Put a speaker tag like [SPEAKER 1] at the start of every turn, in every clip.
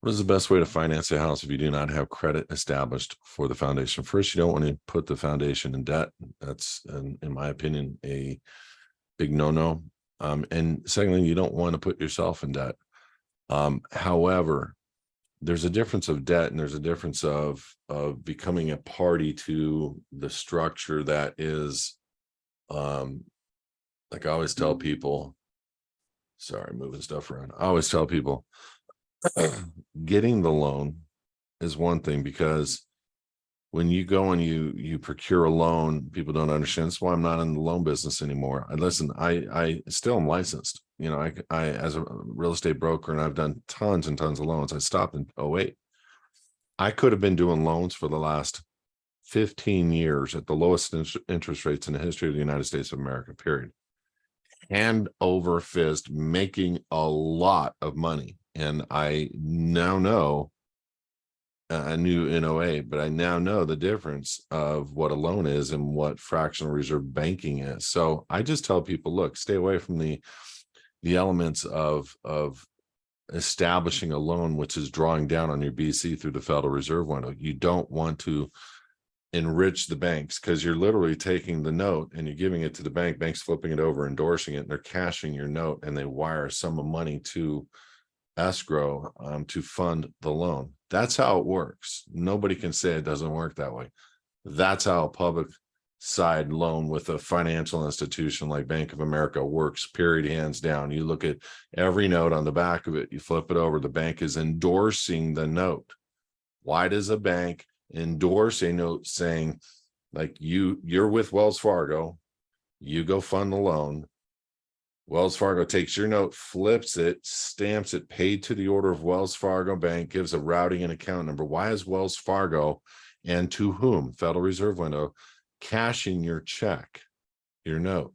[SPEAKER 1] What is the best way to finance a house if you do not have credit established for the foundation? First, you don't want to put the foundation in debt. That's, in my opinion, a big no-no. And secondly, you don't want to put yourself in debt. However, there's a difference of debt and there's a difference of becoming a party to the structure that is, like I always tell people, sorry, moving stuff around. I always tell people, getting the loan is one thing, because when you go and you procure a loan, people don't understand. That's why I'm not in the loan business anymore. I still am licensed. I as a real estate broker, and I've done tons and tons of loans. I stopped in '08. I could have been doing loans for the last 15 years at the lowest interest rates in the history of the United States of America, period. Hand over fist, making a lot of money. And I now know, I knew in '08, but I now know the difference of what a loan is and what fractional reserve banking is. So I just tell people, look, stay away from the elements of establishing a loan, which is drawing down on your BC through the Federal Reserve window. You don't want to enrich the banks, because you're literally taking the note and you're giving it to the bank. Banks flipping it over, endorsing it, and they're cashing your note, and they wire a sum of money to escrow to fund the loan. That's how it works. Nobody can say it doesn't work that way. That's how a public side loan with a financial institution like Bank of America works, period, hands down. You look at every note on the back of it, you flip it over, the bank is endorsing the note. Why does a bank endorse a note saying, like, you're with Wells Fargo, you go fund the loan, Wells Fargo takes your note, flips it, stamps it, paid to the order of Wells Fargo Bank, gives a routing and account number? Why is Wells Fargo, and to whom, Federal Reserve window, cashing your check, your note?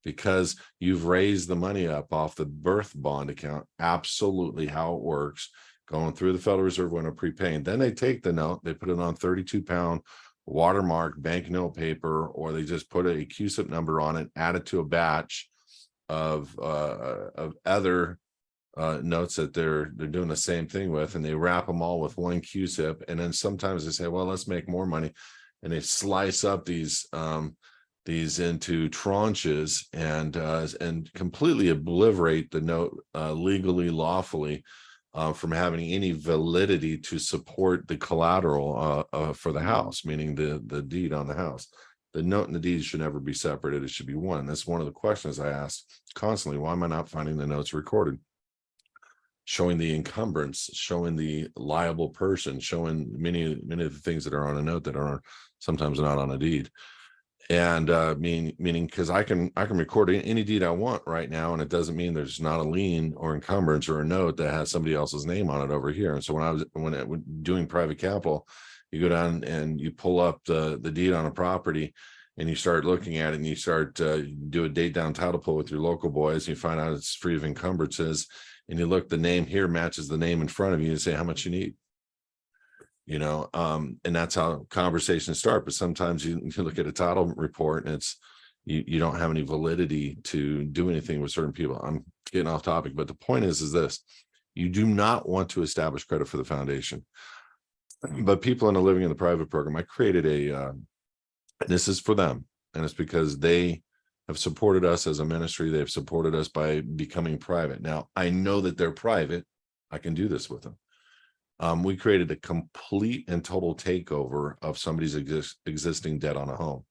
[SPEAKER 1] Because you've raised the money up off the birth bond account. Absolutely how it works, going through the Federal Reserve window, prepaying. Then they take the note, they put it on 32-pound watermark banknote paper, or they just put a CUSIP number on it, add it to a batch of other notes that they're doing the same thing with, and they wrap them all with one CUSIP. And then sometimes they say, well, let's make more money, and they slice up these into tranches and completely obliterate the note legally, lawfully, from having any validity to support the collateral for the house, meaning the deed on the house. The note and the deed should never be separated. It should be one. That's one of the questions I ask constantly. Why am I not finding the notes recorded? Showing the encumbrance, showing the liable person, showing many of the things that are on a note that are sometimes not on a deed. And meaning because I can record any deed I want right now, and it doesn't mean there's not a lien or encumbrance or a note that has somebody else's name on it over here. And so when doing private capital, you go down and you pull up the deed on a property, and you start looking at it, and you start do a date down title pull with your local boys, and you find out it's free of encumbrances, and you look, the name here matches the name in front of you, and say how much you need. And that's how conversations start. But sometimes you look at a title report, and it's you don't have any validity to do anything with certain people. I'm getting off topic, but the point is this: you do not want to establish credit for the foundation. But people in the living in the private program, I created this is for them, and it's because they have supported us as a ministry. They've supported us by becoming private. Now I know that they're private. I can do this with them. We created a complete and total takeover of somebody's existing debt on a home.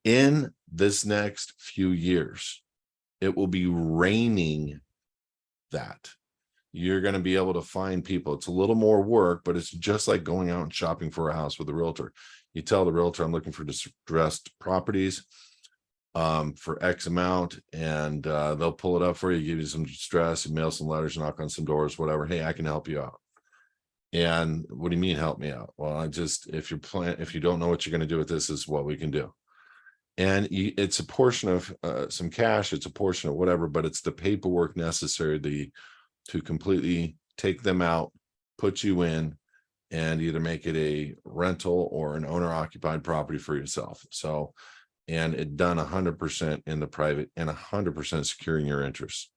[SPEAKER 1] In this next few years, it will be raining that. You're going to be able to find people. It's a little more work, but it's just like going out and shopping for a house with a realtor. You tell the realtor, I'm looking for distressed properties for X amount, and they'll pull it up for you, give you some distress, you mail some letters, knock on some doors, whatever. Hey, I can help you out. And what do you mean help me out? Well, if you don't know what you're going to do with this, is what we can do. And it's a portion of some cash, it's a portion of whatever, but it's the paperwork necessary to completely take them out, put you in, and either make it a rental or an owner occupied property for yourself. So, and it done 100% in the private and 100% securing your interests.